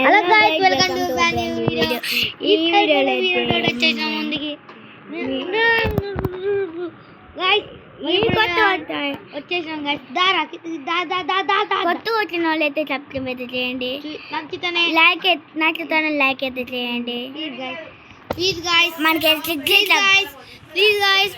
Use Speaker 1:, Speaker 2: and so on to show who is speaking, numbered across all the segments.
Speaker 1: Hello guys welcome to brand new video. ఈ వీడియోలో వచ్చేసిన ముందుకి గైస్ వచ్చేసాం గైస్. కొత్త వచ్చిన వాళ్ళు అయితే సబ్స్క్రైబ్ అయితే చేయండి, నచ్చితేనే లైక్ అయితే చేయండి ప్లీజ్ గైస్. మనకి ప్లీజ్ గైస్ ప్లీజ్ గైస్.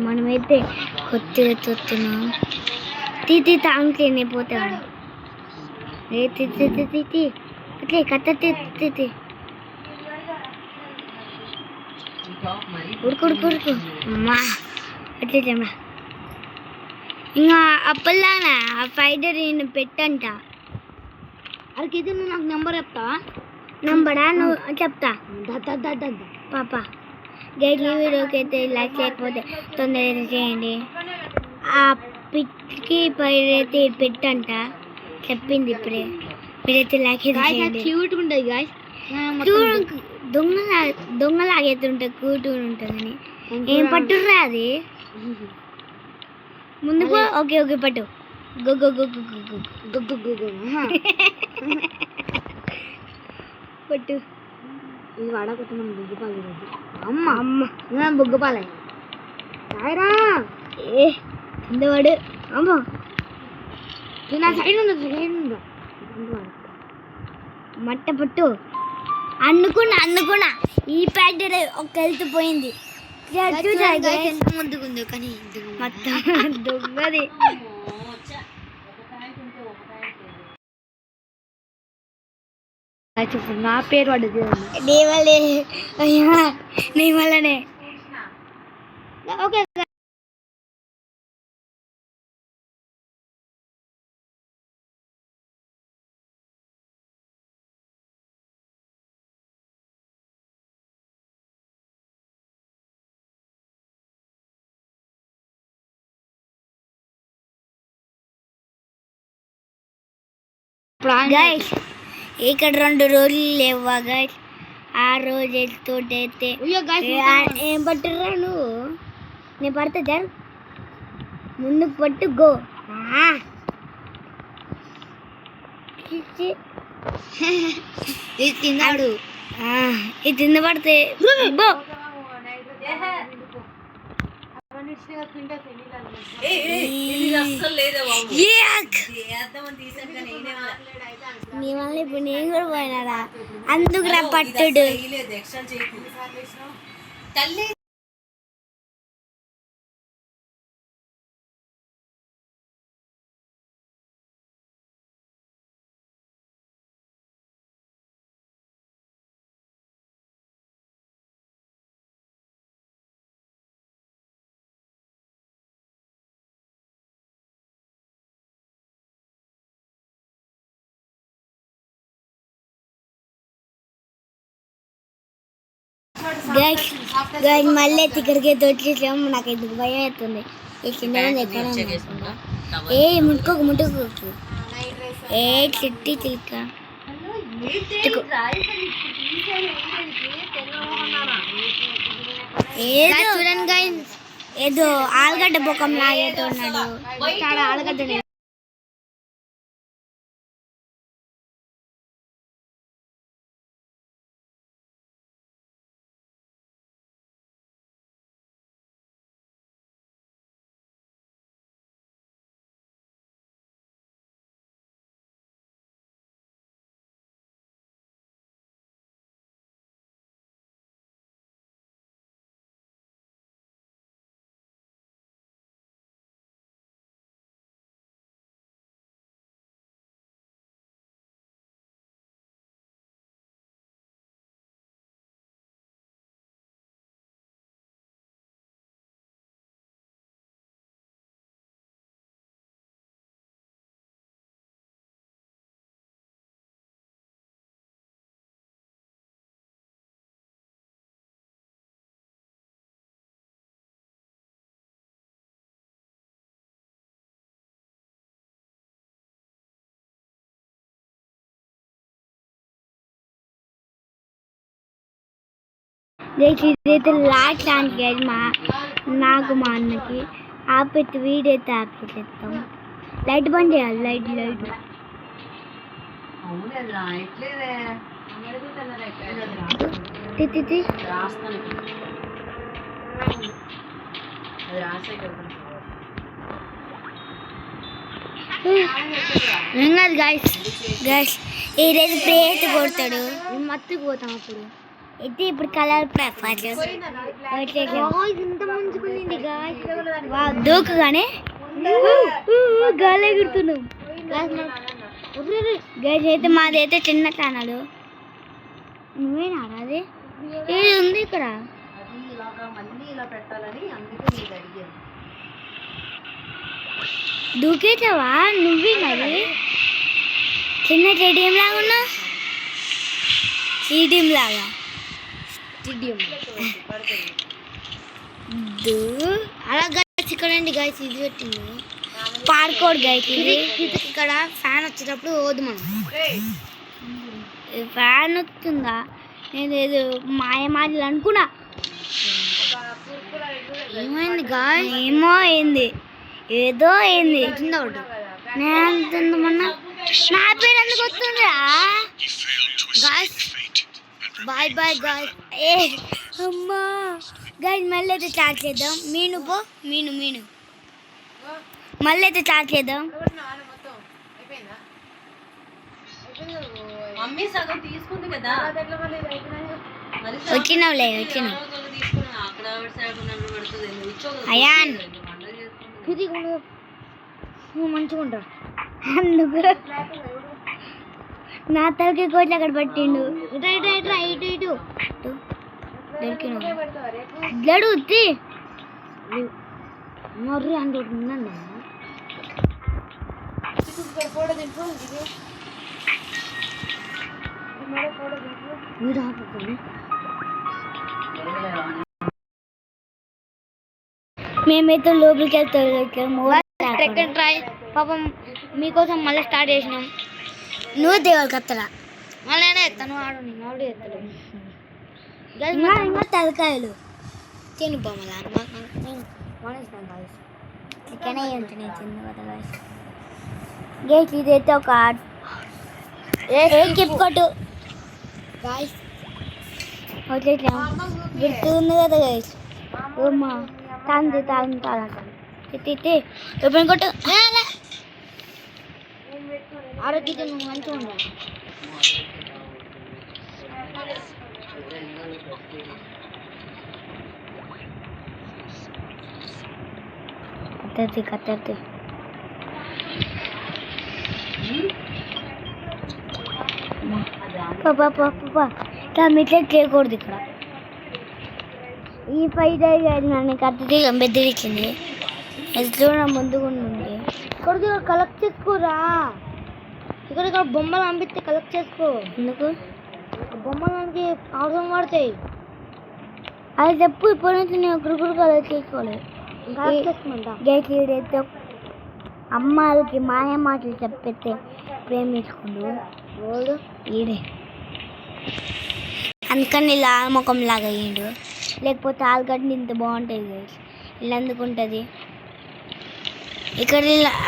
Speaker 1: మనమైతే కొత్తగా చూస్తున్నాం. తీతి తాంక్లేని పోతాడు అట్లే కథ తీతి ఉడుకు అమ్మా అట్లే చెమ్మా. ఇంకా అప్పల్లానా ఆ ఫైడర్ నేను పెట్టంట. అదికైతే నువ్వు నాకు నెంబర్ చెప్తావా? నెంబరా నువ్వు చెప్తా పాప. గైడ్ ఈ వీడియోకి అయితే లైక్ చేయకపోతే తొందరగా చేయండి. ఆ పిచ్కి పైరైతే పెట్టంట చెప్పింది ఇప్పుడే. మీరైతే లైక్ చేయండి. క్యూట్గా ఉంటుంది గాయస్. దొంగలాగైతే ఉంటుంది, క్యూట్గా ఉంటుందని. ఏం పట్టుర్రా అది ముందుకు? ఓకే పట్టు. పట్టు. ఇది వాడకపోతే మనం బుగ్గుపాలు అమ్మ బుగ్గుపాలే రాయరా. ఏ కిందవాడు అమ్మ నా సైడ్ ఉందా మట్ట పట్టు. అనుకున్నా ఈ ప్యాకెట్ ఒక వెళ్తూ పోయింది. ముందుకుంది కానీ మొత్తం దొంగది. నా పేరు పడ్డది నీ వల్లనే. Okay guys. ఇక్కడ 2 రోజులు లేవా గైస్? ఆ రోజు తోటైతే ఏం పట్టురా నువ్వు? నేను పడితే జరు ముందుకు పట్టు గో. ఇది తిన్నాడు. ఇది తింద పడితే నీ వల్ల ఇప్పుడు నేను కూడా పోయినారా? అందుకు రా పట్టుడు. గైస్ మళ్ళీ ఇక్కడికి వచ్చేసాము. నాకు ఎందుకు భయం అవుతుంది. ఈ చిన్న ఎక్కడ ఏ ముట్టుకోకు ఏ చిట్టి చిల్క ఏదో ఆలుగడ్డ బొక్కం లాగేస్తున్నాడు. ఆలుగడ్డ ఇదైతే లాస్ట్ దానికి గైస్ నాకు మా అన్నకి ఆపెట్టి వీడైతే ఆపెట్టేస్తాం. లైట్ బంద్ చేయాలి. లైట్ ఏం కాదు గైస్ ఈరోజు ప్రేట్ కొడతాడు. మత్తుకు పోతాం అప్పుడు అయితే ఇప్పుడు కలర్ ఇంత ముంచుకుంది దూకుగానే గాలి ఎగురుతున్నాం. గైస్ అయితే మాదైతే చిన్న ఛానల్. నువ్వేనా అది ఇది ఉంది ఇక్కడ దూకేసావా నువ్వేనది చిన్న స్టేడియం లాగా ఉన్నా స్టేడియం లాగా అలా గైస్ ఇక్కడ గైస్ ఇది పెట్టింది పార్కోడ్ గైస్. ఇది ఇక్కడ ఫ్యాన్ వచ్చేటప్పుడు పోదు మనం. ఫ్యాన్ వస్తుందా నేను ఏదో మాయమాటలు అనుకున్నా. ఏమైంది గాయస్? ఏమో అయింది ఏదో అయింది నేను మొన్న నా పేరు ఎందుకు వస్తుందా గాయస్? Bye guys. అమ్మా గాయస్ మళ్ళీ అయితే స్టార్ట్ చేద్దాం. మీను మళ్ళీ అయితే స్టార్ట్ చేద్దాం. వచ్చినావులే అయాన్ నువ్వు మంచిగా ఉంటావు అందుకు నా తలకి కోట్లు అక్కడ పట్టిండు. ఇటు దొరికిన గడు మర్రి అంటే ఉందండి. మేమైతే లోపలికి వెళ్తాము. ట్రై పాపం మీకోసం మళ్ళీ స్టార్ట్ చేసినాం. నువ్వే దేవాలి కత్తరా మళ్ళీ నేనే ఎత్తాను. ఆడు ఎత్తాడు ఇంకా తలకాయలు తిను బొమ్మలా చికెన్ ఉంటుంది చిన్న కదా గైస్. ఇదైతే ఒక కొట్టు గాయస్ గుర్తు ఉంది కదా గైస్. అమ్మా తాగుతాలంట ఓపెన్ కొట్టు ఆరోగ్యత నువ్వు మంచిగా ఉండాలి. కత్తర్తి మీట్లే చేయకూడదు ఇక్కడ. ఈ ఫైట్ నన్ను కత్తి బెదిరించింది. ఎదురు ముందుగా ఉంది. ఇక్కడికి కలెక్ట్ చేసుకోరా. ఇక్కడ బొమ్మలు పంపిస్తే కలెక్ట్ చేసుకో. ఎందుకు బొమ్మలకి అవసరం పడతాయి అది చెప్పు. ఇప్పటి నుంచి నేను ఒకరు కలెక్ట్ చేసుకోవాలి. గైతే అమ్మాయిలకి మాయ మాటలు చెప్పితే ప్రేమించుకుండు ఈడే అందుకని ఇలా ముఖం లాగా అయ్యిండు. లేకపోతే ఆలుగడ్డ ఇంత బాగుంటుంది గైస్. ఇలా ఎందుకు ఉంటుంది ఇక్కడ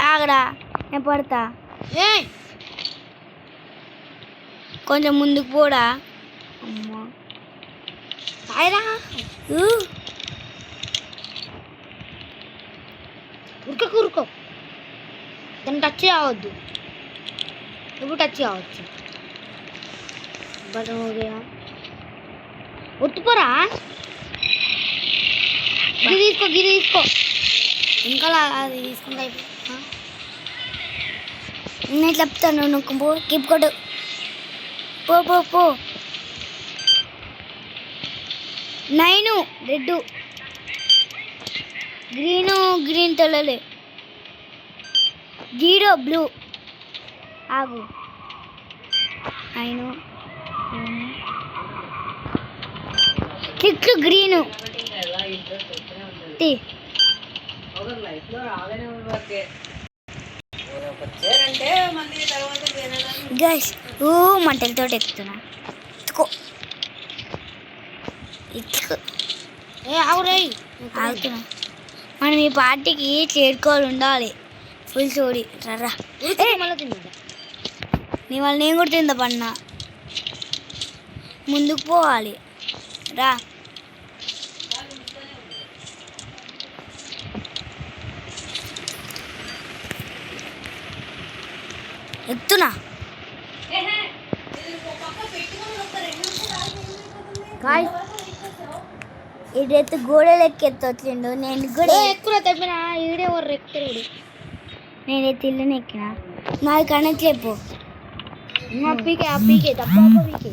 Speaker 1: ఆగడా నేను పడతా. కొంచెం ముందుకు పోడా. అమ్మా సాయిరా ఉరుకో దాన్ని టచ్ కావద్దు. ఇప్పుడు టచ్ కావచ్చు. బటన్ ఒత్తుపోరా. గిరి తీసుకో ఇంకా అది తీసుకుంటా. నేను చెప్తాను నువ్వు కిప్ కొట్టు. పో 9 రెడ్ గ్రీన్ తెల్లలే 0 బ్లూ ఆగు 9 6 గ్రీను గైస్ మంటలతో ఎక్కుతున్నా. ఆగుతున్నా. మనం ఈ పార్టీకి చేరుకోవాలి ఉండాలి. ఫుల్ సోడి రా. నీ వాళ్ళు నేను కూడా తిందా పన్నా. ముందుకు పోవాలి రా. ఎత్తునా ఇదైతే గోడలు ఎక్కెత్తొచ్చిండు. నేను కూడా ఎక్కువ తప్పిన ఈడే ఎవరు ఎక్కుతాడు. నేనైతే ఇల్లుని ఎక్కిన. నాది కనెక్ట్ చెప్పు. పీకే పీకే తప్ప పీకే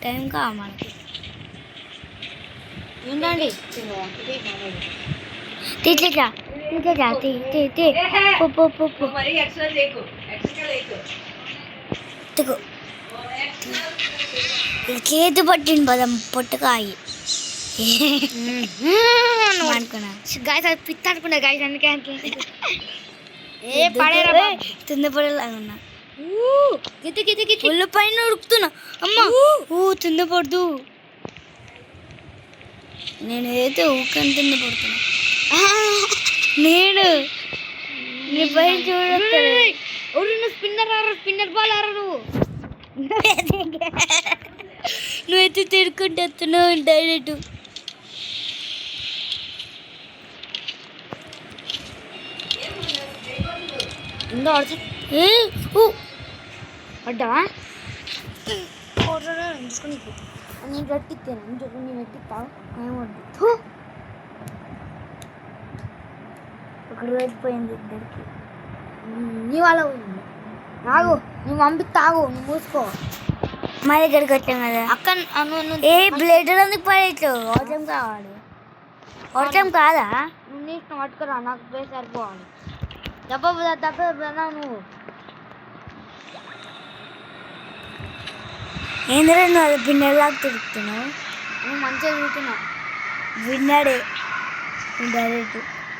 Speaker 1: టైం కావాలి మనకి. ఏంటండి తీసేసా చేతి పట్టింది పదం పొట్టుకాయి అనుకున్నా. గాయస్ అది పిత్త అనుకున్నా గాయస్. అందుకే తింద పడేలాగా ఉన్నా. ఒళ్ళు పైన ఉడుకుతున్నా. అమ్మ తింద పడదు. నేను అయితే ఊకని తింద పడుతున్నా. నేను నీ పైన చూడొచ్చు. స్పిన్నర్ బాల్ ఆరా నువ్వైతే తిరుక్కుంటే వస్తున్నావు డైరెక్ట్. అడ్డా నేను గట్టిస్తాను. నేను ఎట్టిస్తావు ఏమొద్దు. ఒక రోజు పోయింది ఇద్దరికి. నీ వాళ్ళ పోయింది. ఆగు నువ్వు పంపిస్తా. ఆగు నువ్వు మూసుకో. మా దగ్గరికి వచ్చాం కదా అక్క. ఏ బ్లేడ్ ఎందుకు పడేచ్చు? అవసరం కావాలి. అవసరం కాదా? నువ్వు నీ ఇష్టం పట్టుకురా. నాకు ప్లేస్ సరిపోవాలి. దెబ్బ నువ్వు ఏంద్రా నువ్వు అది బిన్నెలాగా తిరుగుతున్నావు. నువ్వు మంచిగా తిరుగుతున్నావు. విన్నాడే డైరెక్ట్.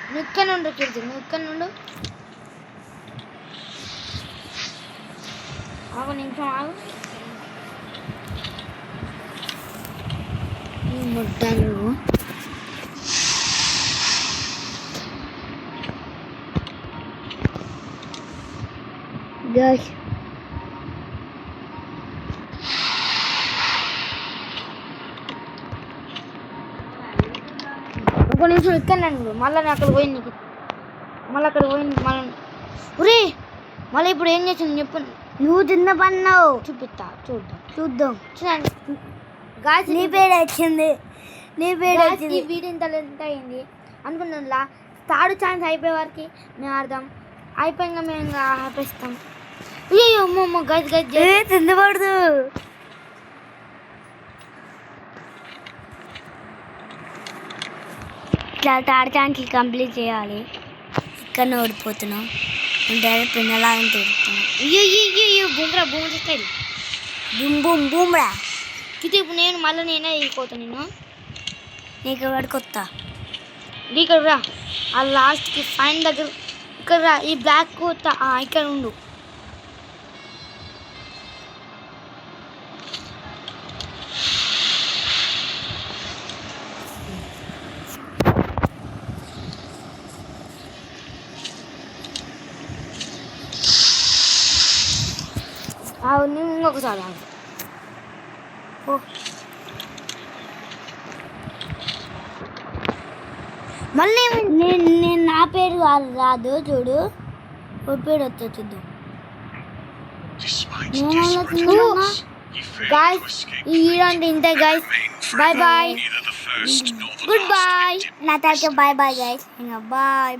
Speaker 1: నువ్వు ఇక్కడ నుండు కీర్తి. నువ్వు ఇక్కడ నుండు. ఆగు నిమిషం ఆగు. ముట్టాను గస్. ఒక నిమిషం ఇక్కడ మళ్ళీ అక్కడ పోయింది. మళ్ళీ అక్కడ పోయింది. మళ్ళీ ఒరే మళ్ళీ ఇప్పుడు ఏం చేసింది చెప్పు. నువ్వు తిన్న పన్నావు. చూపిస్తా చూద్దాం. గాయస్ నీ పేరు వచ్చింది. ఈ వీడియో ఎంత అయింది అనుకున్నా. థర్డ్ ఛాన్స్ అయిపోయే వారికి మేము అర్థం అయిపోయాక మేము ఇంకా ఆపేస్తాం. అయ్యో అమ్మమ్మ గజ్ తిందపడదు. ఇట్లా థర్డ్ ఛాన్స్ కంప్లీట్ చేయాలి. ఇక్కడ ఓడిపోతున్నాం. డైరెక్ట్ పిన్నలాగా తిరుగుతున్నాం. అయ్యో బూమ్రా స్టైల్ బూమ్రా ఇది. ఇప్పుడు నేను మళ్ళీ నేనే వెళ్ళిపోతాను. నీకు ఎవరికి వస్తా. ఇక్కడ రా. ఆ లాస్ట్కి ఫైన్ దగ్గర ఇక్కడ రా. ఈ బ్లాక్ ఇక్కడ ఉండు. నువ్వు ఇంకొకసారి మళ్ళీ నేను నా పేరు రాదు చూడు. ఒక పేరు వస్తా చూద్దాం. గాయస్ ఈ హీరో అంటే ఇంతే గాయస్. Bye good bye. నా తర్వాత బాయ్ గైస్. ఇంకా బాయ్